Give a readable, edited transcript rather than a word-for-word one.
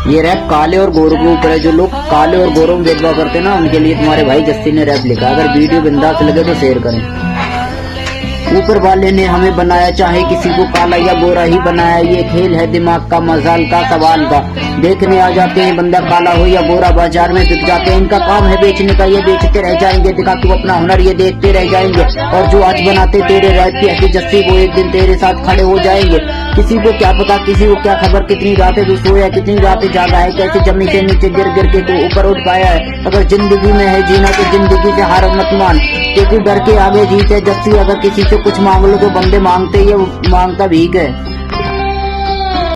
ये रैप काले और गोरों के ऊपर है। जो लोग काले और गोरों में भेदभाव करते हैं ना, उनके लिए तुम्हारे भाई जस्सी ने रैप लिखा। अगर वीडियो बिंदास लगे तो शेयर करें। ऊपर वाले ने हमें बनाया, चाहे किसी को काला या गोरा ही बनाया। ये खेल है दिमाग का, मजाल का, सवाल का। देखने आ जाते हैं बंदा काला हो या गोरा, बाजार में बिक जाते हैं। इनका काम है बेचने का, ये बेचते रह जाएंगे। दिखा तू अपना हुनर, ये देखते रह जाएंगे। और जो आज बनाते तेरे रैप की ऐसी जस्सी, वो एक दिन तेरे साथ खड़े हो जाएंगे। किसी को क्या पता, किसी को क्या खबर, कितनी रातें तू सोया, कितनी रातें जागा है, कैसे जमीन से नीचे गिर गिर के तू ऊपर उठ पाया है। अगर जिंदगी में है जीना तो जिंदगी से हार मत मान, क्योंकि डर के आगे जीत है जस्सी। अगर किसी से कुछ मांग लो तो बंदे मांगते, ये मांगता भीख है।